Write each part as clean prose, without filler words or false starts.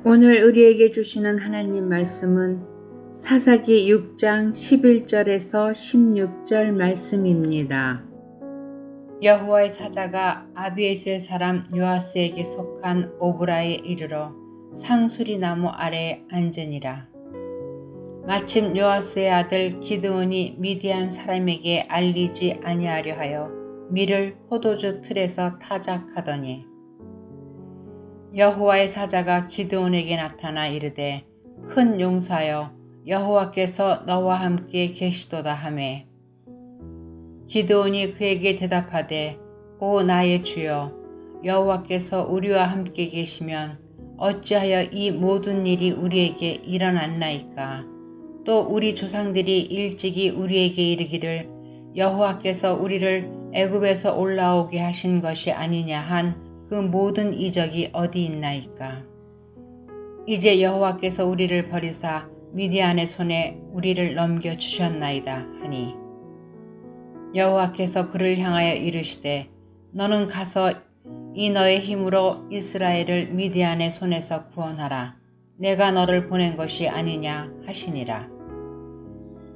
오늘 우리에게 주시는 하나님 말씀은 사사기 6장 11절에서 16절 말씀입니다. 여호와의 사자가 아비에셀 사람 요아스에게 속한 오브라에 이르러 상수리 나무 아래에 앉으니라. 마침 요아스의 아들 기드온이 미디안 사람에게 알리지 아니하려 하여 밀을 포도주 틀에서 타작하더니 여호와의 사자가 기드온에게 나타나 이르되 큰 용사여 여호와께서 너와 함께 계시도다 하매 기드온이 그에게 대답하되 오 나의 주여 여호와께서 우리와 함께 계시면 어찌하여 이 모든 일이 우리에게 일어났나이까. 또 우리 조상들이 일찍이 우리에게 이르기를 여호와께서 우리를 애굽에서 올라오게 하신 것이 아니냐 한 그 모든 이적이 어디 있나이까. 이제 여호와께서 우리를 버리사 미디안의 손에 우리를 넘겨주셨나이다 하니 여호와께서 그를 향하여 이르시되 너는 가서 이 너의 힘으로 이스라엘을 미디안의 손에서 구원하라. 내가 너를 보낸 것이 아니냐 하시니라.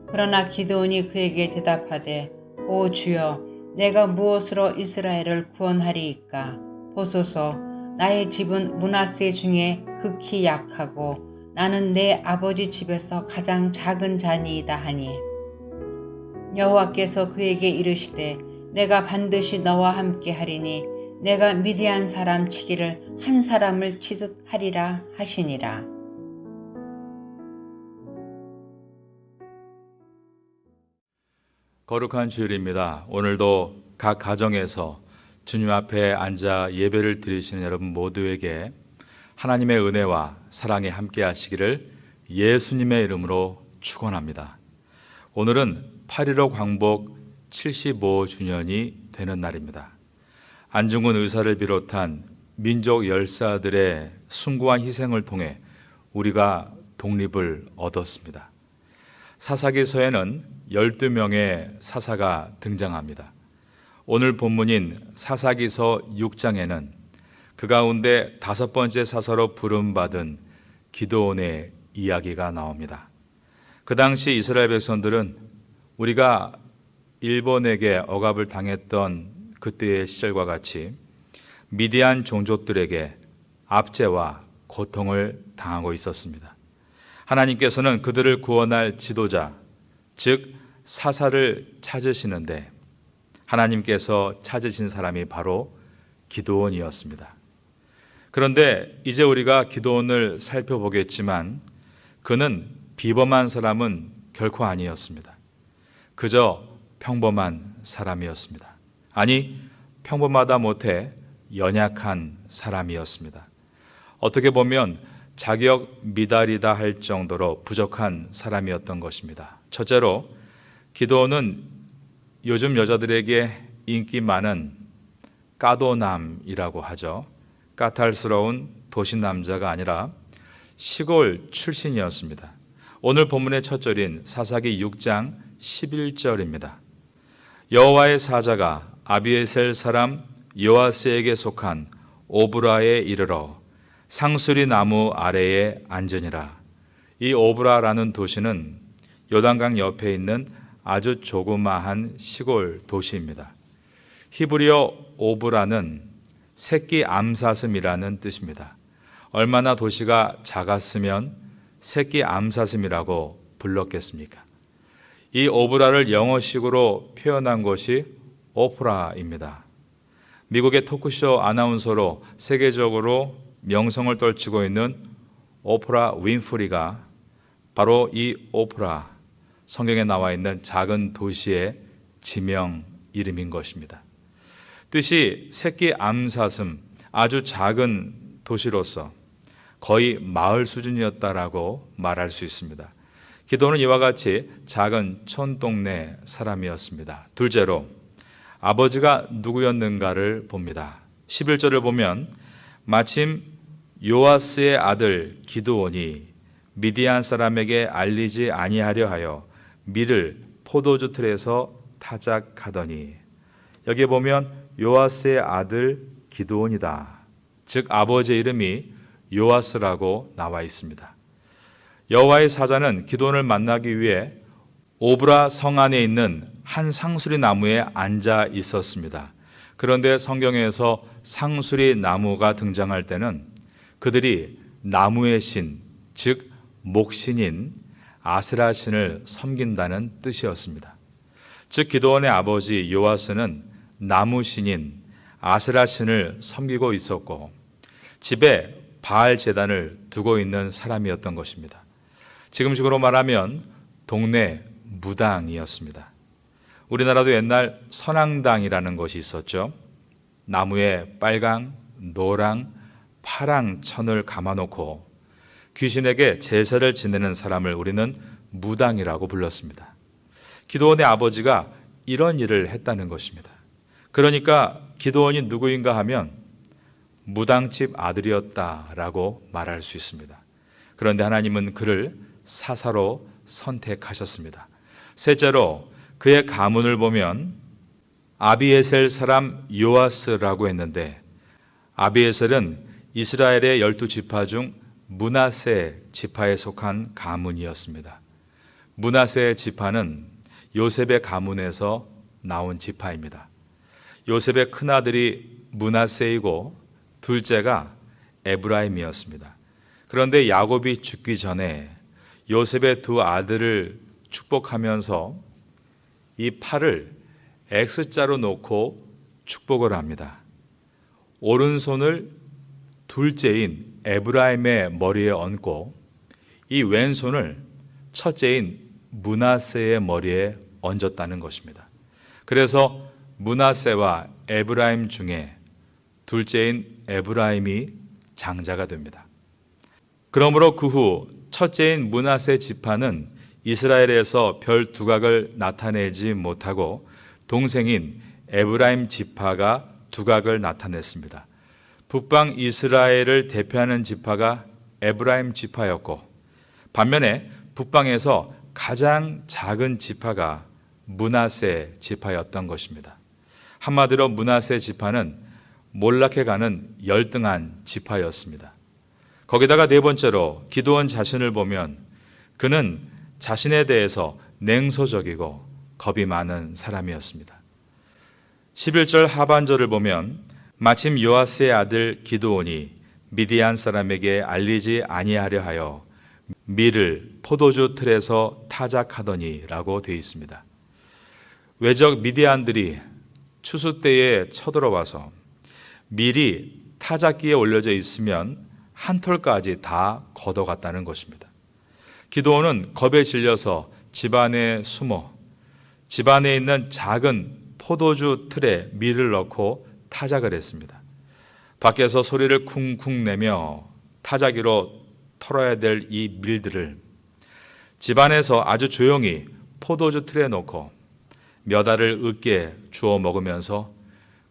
그러나 기드온이 그에게 대답하되 오 주여 내가 무엇으로 이스라엘을 구원하리이까. 보소서 나의 집은 므낫세 중에 극히 약하고 나는 내 아버지 집에서 가장 작은 자니이다 하니 여호와께서 그에게 이르시되 내가 반드시 너와 함께 하리니 내가 미디안 사람 치기를 한 사람을 치듯 하리라 하시니라. 거룩한 주일입니다. 오늘도 각 가정에서 주님 앞에 앉아 예배를 드리시는 여러분 모두에게 하나님의 은혜와 사랑이 함께 하시기를 예수님의 이름으로 축원합니다. 오늘은 8.15 광복 75주년이 되는 날입니다. 안중근 의사를 비롯한 민족 열사들의 숭고한 희생을 통해 우리가 독립을 얻었습니다. 사사기서에는 12명의 사사가 등장합니다. 오늘 본문인 사사기서 6장에는 그 가운데 5번째 사사로 부름받은 기드온의 이야기가 나옵니다. 그 당시 이스라엘 백성들은 우리가 일본에게 억압을 당했던 그때의 시절과 같이 미디안 종족들에게 압제와 고통을 당하고 있었습니다. 하나님께서는 그들을 구원할 지도자, 즉 사사를 찾으시는데 하나님께서 찾으신 사람이 바로 기드온이었습니다. 그런데 이제 우리가 기드온을 살펴보겠지만 그는 비범한 사람은 결코 아니었습니다. 그저 평범한 사람이었습니다. 아니, 평범하다 못해 연약한 사람이었습니다. 어떻게 보면 자격 미달이다 할 정도로 부족한 사람이었던 것입니다. 첫째로 기드온은 요즘 여자들에게 인기 많은 까도남이라고 하죠. 까탈스러운 도시 남자가 아니라 시골 출신이었습니다. 오늘 본문의 첫 절인 사사기 6장 11절입니다. 여호와의 사자가 아비에셀 사람 요아스에게 속한 오브라에 이르러 상수리 나무 아래에 앉으니라. 이 오브라라는 도시는 요단강 옆에 있는 아주 조그마한 시골 도시입니다. 히브리어 오브라는 새끼 암사슴이라는 뜻입니다. 얼마나 도시가 작았으면 새끼 암사슴이라고 불렀겠습니까? 이 오브라를 영어식으로 표현한 것이 오프라입니다. 미국의 토크쇼 아나운서로 세계적으로 명성을 떨치고 있는 오프라 윈프리가 바로 이 오프라, 성경에 나와 있는 작은 도시의 지명 이름인 것입니다. 뜻이 새끼 암사슴, 아주 작은 도시로서 거의 마을 수준이었다라고 말할 수 있습니다. 기드온은 이와 같이 작은 촌동네 사람이었습니다. 둘째로 아버지가 누구였는가를 봅니다. 11절을 보면 마침 요아스의 아들 기드온이 미디안 사람에게 알리지 아니하려 하여 밀을 포도주 틀에서 타작하더니, 여기에 보면 요아스의 아들 기드온이다. 즉 아버지의 이름이 요아스라고 나와 있습니다. 여호와의 사자는 기드온을 만나기 위해 오브라 성 안에 있는 한 상수리 나무에 앉아 있었습니다. 그런데 성경에서 상수리 나무가 등장할 때는 그들이 나무의 신, 즉 목신인 아세라 신을 섬긴다는 뜻이었습니다. 즉 기드온의 아버지 요아스는 나무 신인 아세라 신을 섬기고 있었고 집에 바알 제단을 두고 있는 사람이었던 것입니다. 지금식으로 말하면 동네 무당이었습니다. 우리나라도 옛날 선앙당이라는 것이 있었죠. 나무에 빨강, 노랑, 파랑 천을 감아놓고 귀신에게 제사를 지내는 사람을 우리는 무당이라고 불렀습니다. 기드온의 아버지가 이런 일을 했다는 것입니다. 그러니까 기드온이 누구인가 하면 무당집 아들이었다라고 말할 수 있습니다. 그런데 하나님은 그를 사사로 선택하셨습니다. 셋째로 그의 가문을 보면 아비에셀 사람 요아스라고 했는데 아비에셀은 이스라엘의 12지파 중 므낫세 지파에 속한 가문이었습니다. 므낫세 지파는 요셉의 가문에서 나온 지파입니다. 요셉의 큰아들이 므낫세이고 둘째가 에브라임이었습니다. 그런데 야곱이 죽기 전에 요셉의 두 아들을 축복하면서 이 팔을 X자로 놓고 축복을 합니다. 오른손을 둘째인 에브라임의 머리에 얹고 이 왼손을 첫째인 므낫세의 머리에 얹었다는 것입니다. 그래서 므낫세와 에브라임 중에 둘째인 에브라임이 장자가 됩니다. 그러므로 그 후 첫째인 므낫세 지파는 이스라엘에서 별 두각을 나타내지 못하고 동생인 에브라임 지파가 두각을 나타냈습니다. 북방 이스라엘을 대표하는 지파가 에브라임 지파였고 반면에 북방에서 가장 작은 지파가 므낫세 지파였던 것입니다. 한마디로 므낫세 지파는 몰락해가는 열등한 지파였습니다. 거기다가 네 번째로 기드온 자신을 보면 그는 자신에 대해서 냉소적이고 겁이 많은 사람이었습니다. 11절 하반절을 보면 마침 요아스의 아들 기드온이 미디안 사람에게 알리지 아니하려 하여 밀을 포도주 틀에서 타작하더니 라고 되어 있습니다. 외적 미디안들이 추수 때에 쳐들어와서 밀이 타작기에 올려져 있으면 한 톨까지 다 걷어갔다는 것입니다. 기드온은 겁에 질려서 집안에 숨어 집안에 있는 작은 포도주 틀에 밀을 넣고 타작을 했습니다. 밖에서 소리를 쿵쿵 내며 타자기로 털어야 될 이 밀들을 집안에서 아주 조용히 포도주 틀에 놓고 몇 알을 으깨 주워 먹으면서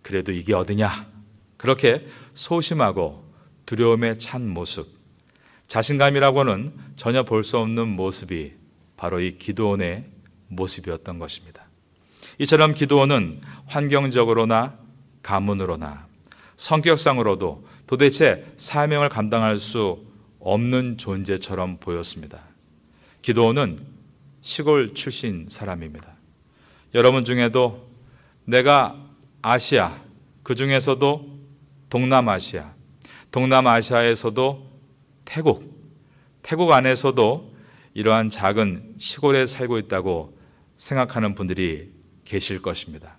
그래도 이게 어디냐? 그렇게 소심하고 두려움에 찬 모습, 자신감이라고는 전혀 볼 수 없는 모습이 바로 이 기드온의 모습이었던 것입니다. 이처럼 기드온은 환경적으로나 가문으로나 성격상으로도 도대체 사명을 감당할 수 없는 존재처럼 보였습니다. 기드온은 시골 출신 사람입니다. 여러분 중에도 내가 아시아, 그 중에서도 동남아시아, 동남아시아에서도 태국 안에서도 이러한 작은 시골에 살고 있다고 생각하는 분들이 계실 것입니다.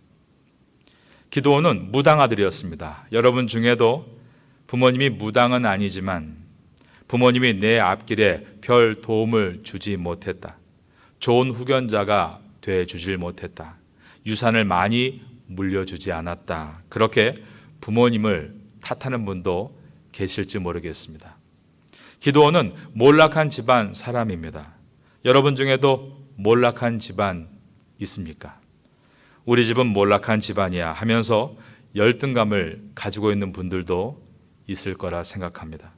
기드온은 무당 아들이었습니다. 여러분 중에도 부모님이 무당은 아니지만 부모님이 내 앞길에 별 도움을 주지 못했다. 좋은 후견자가 돼 주질 못했다. 유산을 많이 물려주지 않았다. 그렇게 부모님을 탓하는 분도 계실지 모르겠습니다. 기드온은 몰락한 집안 사람입니다. 여러분 중에도 몰락한 집안 있습니까? 우리 집은 몰락한 집안이야 하면서 열등감을 가지고 있는 분들도 있을 거라 생각합니다.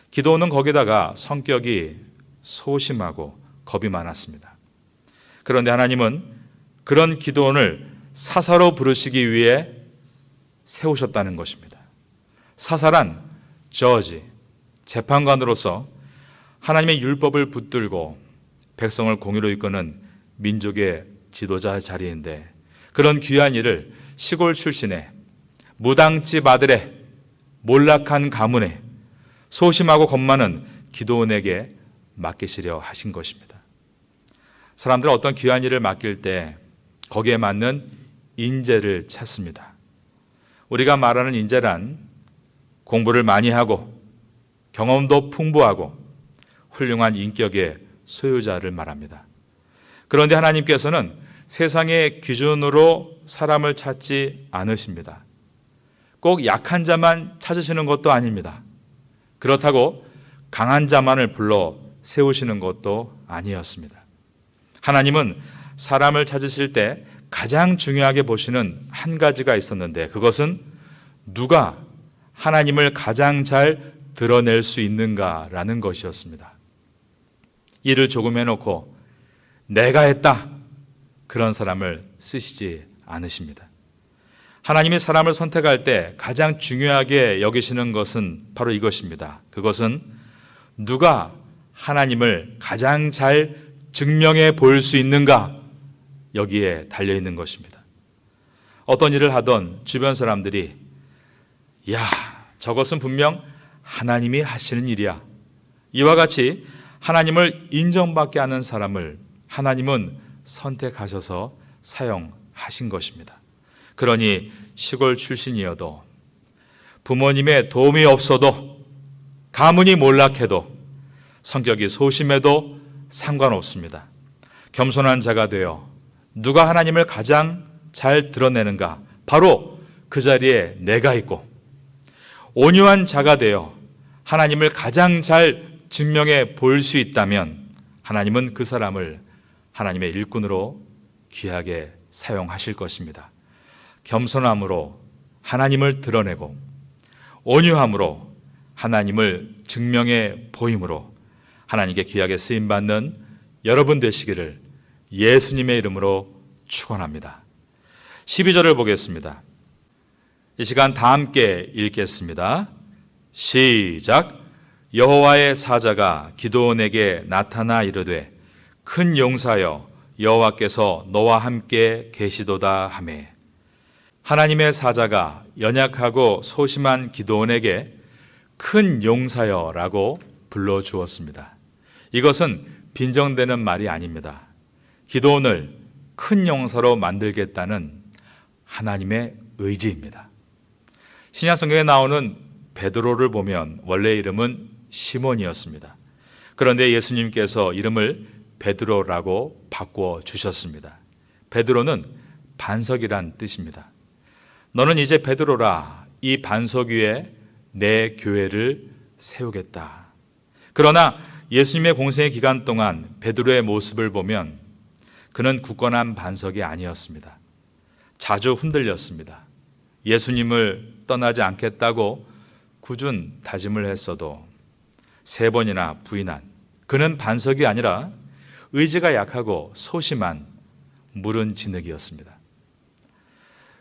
기드온은 거기다가 성격이 소심하고 겁이 많았습니다. 그런데 하나님은 그런 기드온을 사사로 부르시기 위해 세우셨다는 것입니다. 사사란 저지, 재판관으로서 하나님의 율법을 붙들고 백성을 공의로 이끄는 민족의 지도자 자리인데, 그런 귀한 일을 시골 출신의 무당집 아들의 몰락한 가문에 소심하고 겁 많은 기드온에게 맡기시려 하신 것입니다. 사람들은 어떤 귀한 일을 맡길 때 거기에 맞는 인재를 찾습니다. 우리가 말하는 인재란 공부를 많이 하고 경험도 풍부하고 훌륭한 인격의 소유자를 말합니다. 그런데 하나님께서는 세상의 기준으로 사람을 찾지 않으십니다. 꼭 약한 자만 찾으시는 것도 아닙니다. 그렇다고 강한 자만을 불러 세우시는 것도 아니었습니다. 하나님은 사람을 찾으실 때 가장 중요하게 보시는 한 가지가 있었는데, 그것은 누가 하나님을 가장 잘 드러낼 수 있는가라는 것이었습니다. 일을 조금 해놓고 내가 했다, 그런 사람을 쓰시지 않으십니다. 하나님이 사람을 선택할 때 가장 중요하게 여기시는 것은 바로 이것입니다. 그것은 누가 하나님을 가장 잘 증명해 볼 수 있는가, 여기에 달려 있는 것입니다. 어떤 일을 하던 주변 사람들이 야, 저것은 분명 하나님이 하시는 일이야, 이와 같이 하나님을 인정받게 하는 사람을 하나님은 선택하셔서 사용하신 것입니다. 그러니 시골 출신이어도, 부모님의 도움이 없어도, 가문이 몰락해도, 성격이 소심해도 상관없습니다. 겸손한 자가 되어 누가 하나님을 가장 잘 드러내는가, 바로 그 자리에 내가 있고, 온유한 자가 되어 하나님을 가장 잘 증명해 볼 수 있다면 하나님은 그 사람을 하나님의 일꾼으로 귀하게 사용하실 것입니다. 겸손함으로 하나님을 드러내고 온유함으로 하나님을 증명해 보임으로 하나님께 귀하게 쓰임받는 여러분 되시기를 예수님의 이름으로 축원합니다. 12절을 보겠습니다. 이 시간 다 함께 읽겠습니다. 시작. 여호와의 사자가 기드온에게 나타나 이르되 큰 용사여, 여호와께서 너와 함께 계시도다 하매. 하나님의 사자가 연약하고 소심한 기드온에게 큰 용사여라고 불러주었습니다. 이것은 빈정되는 말이 아닙니다. 기드온을 큰 용사로 만들겠다는 하나님의 의지입니다. 신약 성경에 나오는 베드로를 보면 원래 이름은 시몬이었습니다. 그런데 예수님께서 이름을 베드로라고 바꿔 주셨습니다. 베드로는 반석이란 뜻입니다. 너는 이제 베드로라, 이 반석 위에 내 교회를 세우겠다. 그러나 예수님의 공생의 기간 동안 베드로의 모습을 보면 그는 굳건한 반석이 아니었습니다. 자주 흔들렸습니다. 예수님을 떠나지 않겠다고 굳은 다짐을 했어도 3번이나 부인한 그는 반석이 아니라 의지가 약하고 소심한 무른 진흙이었습니다.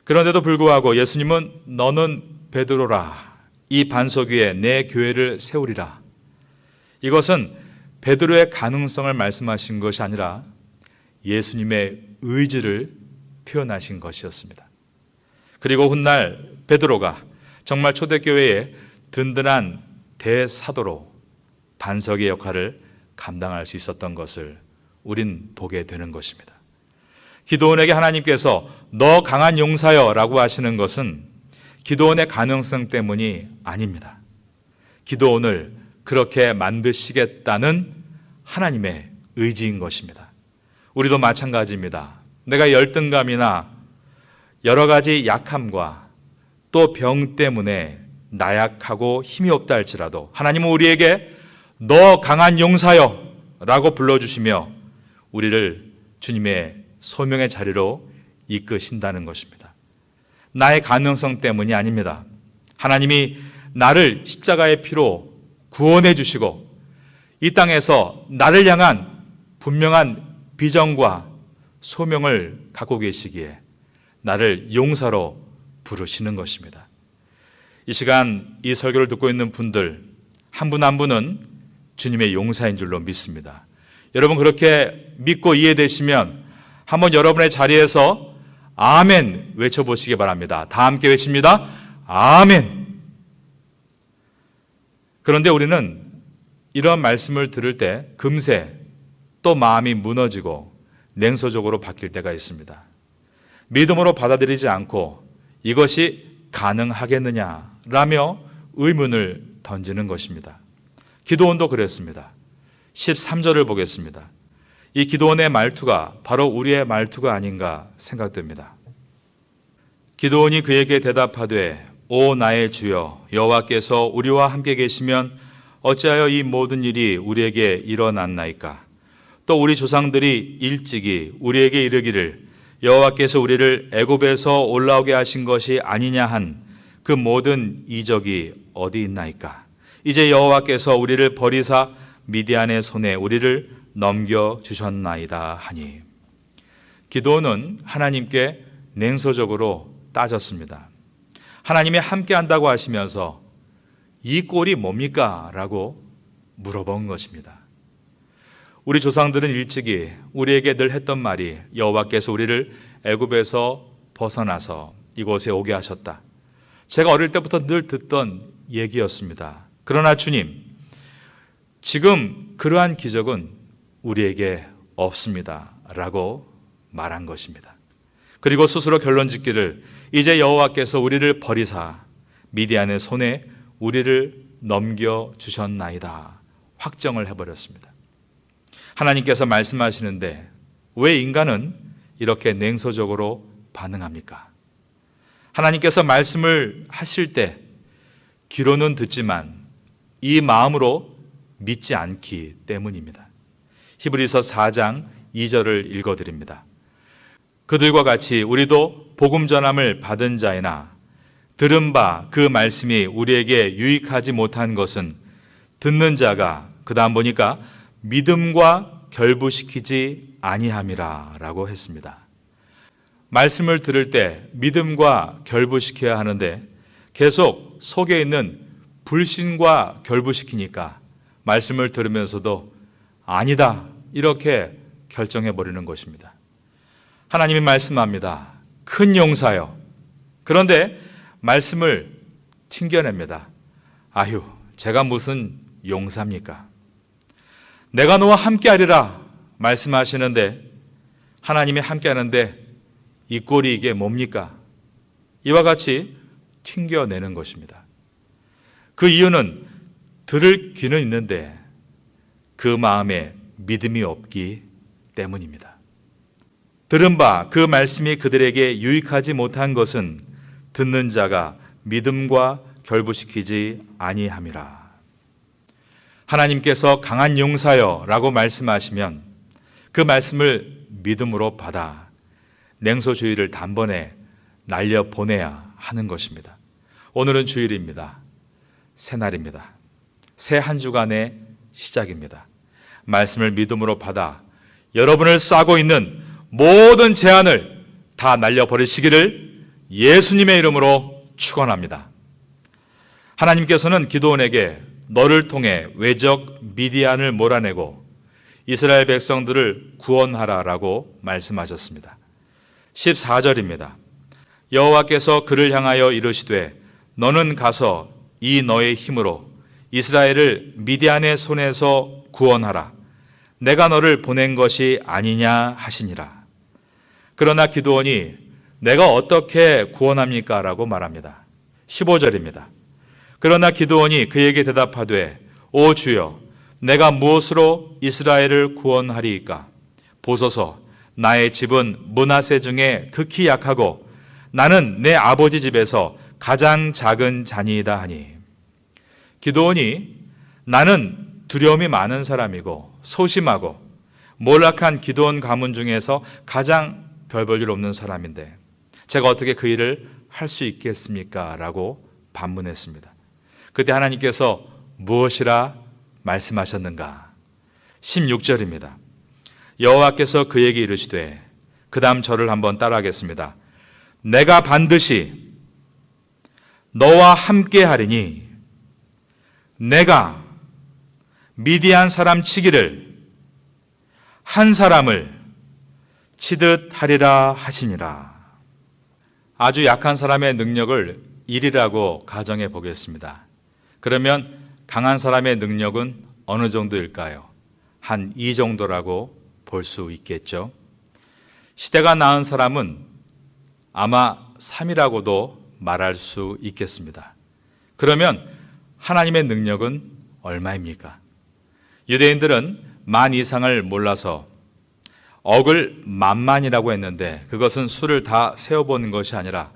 그런데도 불구하고 예수님은 너는 베드로라, 이 반석 위에 내 교회를 세우리라. 이것은 베드로의 가능성을 말씀하신 것이 아니라 예수님의 의지를 표현하신 것이었습니다. 그리고 훗날 베드로가 정말 초대교회의 든든한 대사도로 반석의 역할을 감당할 수 있었던 것을 우린 보게 되는 것입니다. 기드온에게 하나님께서 너 강한 용사여 라고 하시는 것은 기드온의 가능성 때문이 아닙니다. 기드온을 그렇게 만드시겠다는 하나님의 의지인 것입니다. 우리도 마찬가지입니다. 내가 열등감이나 여러 가지 약함과 또 병 때문에 나약하고 힘이 없다 할지라도 하나님은 우리에게 너 강한 용사여 라고 불러주시며 우리를 주님의 소명의 자리로 이끄신다는 것입니다. 나의 가능성 때문이 아닙니다. 하나님이 나를 십자가의 피로 구원해 주시고 이 땅에서 나를 향한 분명한 비전과 소명을 갖고 계시기에 나를 용사로 부르시는 것입니다. 이 시간 이 설교를 듣고 있는 분들, 한 분 한 분은 주님의 용사인 줄로 믿습니다. 여러분 그렇게 믿고 이해되시면 한번 여러분의 자리에서 아멘 외쳐보시기 바랍니다. 다 함께 외칩니다. 아멘. 그런데 우리는 이런 말씀을 들을 때 금세 또 마음이 무너지고 냉소적으로 바뀔 때가 있습니다. 믿음으로 받아들이지 않고 이것이 가능하겠느냐라며 의문을 던지는 것입니다. 기도원도 그랬습니다. 13절을 보겠습니다. 이 기도원의 말투가 바로 우리의 말투가 아닌가 생각됩니다. 기도원이 그에게 대답하되 오 나의 주여 여호와께서 우리와 함께 계시면 어찌하여 이 모든 일이 우리에게 일어났나이까? 또 우리 조상들이 일찍이 우리에게 이르기를 여호와께서 우리를 애굽에서 올라오게 하신 것이 아니냐 한 그 모든 이적이 어디 있나이까? 이제 여호와께서 우리를 버리사 미디안의 손에 우리를 넘겨 주셨나이다 하니. 기도는 하나님께 냉소적으로 따졌습니다. 하나님이 함께 한다고 하시면서 이 꼴이 뭡니까? 라고 물어본 것입니다. 우리 조상들은 일찍이 우리에게 늘 했던 말이 여호와께서 우리를 애굽에서 벗어나서 이곳에 오게 하셨다. 제가 어릴 때부터 늘 듣던 얘기였습니다. 그러나 주님, 지금 그러한 기적은 우리에게 없습니다. 라고 말한 것입니다. 그리고 스스로 결론 짓기를 이제 여호와께서 우리를 버리사 미디안의 손에 우리를 넘겨 주셨나이다. 확정을 해버렸습니다. 하나님께서 말씀하시는데 왜 인간은 이렇게 냉소적으로 반응합니까? 하나님께서 말씀을 하실 때 귀로는 듣지만 이 마음으로 믿지 않기 때문입니다. 히브리서 4장 2절을 읽어드립니다. 그들과 같이 우리도 복음 전함을 받은 자이나 들은 바 그 말씀이 우리에게 유익하지 못한 것은 듣는 자가 그 다음 보니까 믿음과 결부시키지 아니함이라 라고 했습니다. 말씀을 들을 때 믿음과 결부시켜야 하는데 계속 속에 있는 불신과 결부시키니까 말씀을 들으면서도 아니다 이렇게 결정해버리는 것입니다. 하나님이 말씀합니다. 큰 용사요. 그런데 말씀을 튕겨냅니다. 아휴, 제가 무슨 용사입니까? 내가 너와 함께하리라 말씀하시는데 하나님이 함께하는데 이 꼴이 이게 뭡니까? 이와 같이 튕겨내는 것입니다. 그 이유는 들을 귀는 있는데 그 마음에 믿음이 없기 때문입니다. 들은 바 그 말씀이 그들에게 유익하지 못한 것은 듣는 자가 믿음과 결부시키지 아니함이라. 하나님께서 강한 용사여 라고 말씀하시면 그 말씀을 믿음으로 받아 냉소주의를 단번에 날려보내야 하는 것입니다. 오늘은 주일입니다. 새날입니다. 새 한 주간의 시작입니다. 말씀을 믿음으로 받아 여러분을 싸고 있는 모든 제한을 다 날려버리시기를 예수님의 이름으로 축원합니다. 하나님께서는 기드온에게 너를 통해 외적 미디안을 몰아내고 이스라엘 백성들을 구원하라라고 말씀하셨습니다. 14절입니다. 여호와께서 그를 향하여 이르시되 너는 가서 이 너의 힘으로 이스라엘을 미디안의 손에서 구원하라. 내가 너를 보낸 것이 아니냐 하시니라. 그러나 기드온이 내가 어떻게 구원합니까? 라고 말합니다. 15절입니다. 그러나 기드온이 그에게 대답하되 오 주여 내가 무엇으로 이스라엘을 구원하리이까? 보소서 나의 집은 므낫세 중에 극히 약하고 나는 내 아버지 집에서 가장 작은 자니이다 하니. 기드온이 나는 두려움이 많은 사람이고 소심하고 몰락한 기드온 가문 중에서 가장 별 볼 일 없는 사람인데 제가 어떻게 그 일을 할 수 있겠습니까? 라고 반문했습니다. 그때 하나님께서 무엇이라 말씀하셨는가? 16절입니다. 여호와께서 그에게 이르시되 그 다음 절을 한번 따라하겠습니다. 내가 반드시 너와 함께 하리니 내가 미디안 사람 치기를 한 사람을 치듯 하리라 하시니라. 아주 약한 사람의 능력을 1이라고 가정해 보겠습니다. 그러면 강한 사람의 능력은 어느 정도일까요? 한 2 정도라고 볼 수 있겠죠. 시대가 나은 사람은 아마 3이라고도 말할 수 있겠습니다. 그러면 하나님의 능력은 얼마입니까? 유대인들은 만 이상을 몰라서 억을 만만이라고 했는데 그것은 수를 다 세어보는 것이 아니라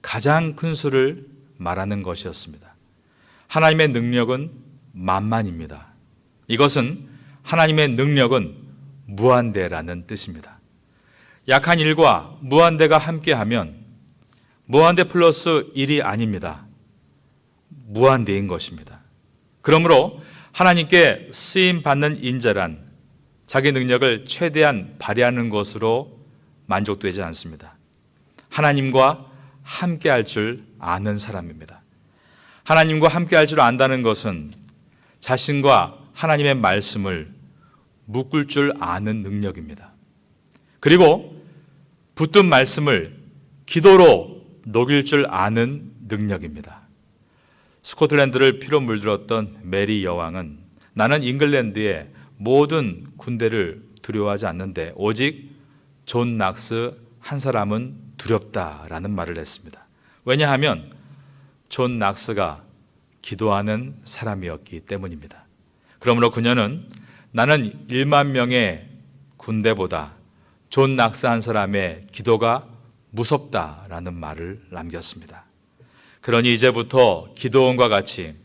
가장 큰 수를 말하는 것이었습니다. 하나님의 능력은 만만입니다. 이것은 하나님의 능력은 무한대라는 뜻입니다. 약한 1과 무한대가 함께하면 무한대 플러스 1이 아닙니다. 무한대인 것입니다. 그러므로 하나님께 쓰임받는 인자란 자기 능력을 최대한 발휘하는 것으로 만족되지 않습니다. 하나님과 함께할 줄 아는 사람입니다. 하나님과 함께할 줄 안다는 것은 자신과 하나님의 말씀을 묶을 줄 아는 능력입니다. 그리고 붙든 말씀을 기도로 녹일 줄 아는 능력입니다. 스코틀랜드를 피로 물들었던 메리 여왕은 나는 잉글랜드의 모든 군대를 두려워하지 않는데 오직 존 낙스 한 사람은 두렵다라는 말을 했습니다. 왜냐하면 존 낙스가 기도하는 사람이었기 때문입니다. 그러므로 그녀는 나는 1만 명의 군대보다 존 낙스 한 사람의 기도가 무섭다라는 말을 남겼습니다. 그러니 이제부터 기도원과 같이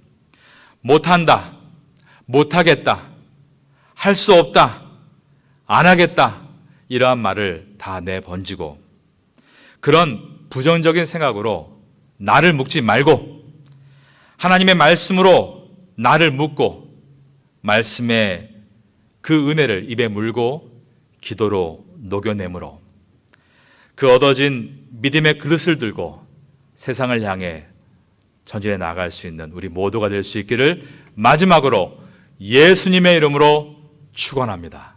못한다, 못하겠다, 할 수 없다, 안 하겠다 이러한 말을 다 내번지고 그런 부정적인 생각으로 나를 묶지 말고 하나님의 말씀으로 나를 묶고 말씀의 그 은혜를 입에 물고 기도로 녹여내므로 그 얻어진 믿음의 그릇을 들고 세상을 향해 전진해 나아갈 수 있는 우리 모두가 될 수 있기를 마지막으로 예수님의 이름으로 축원합니다.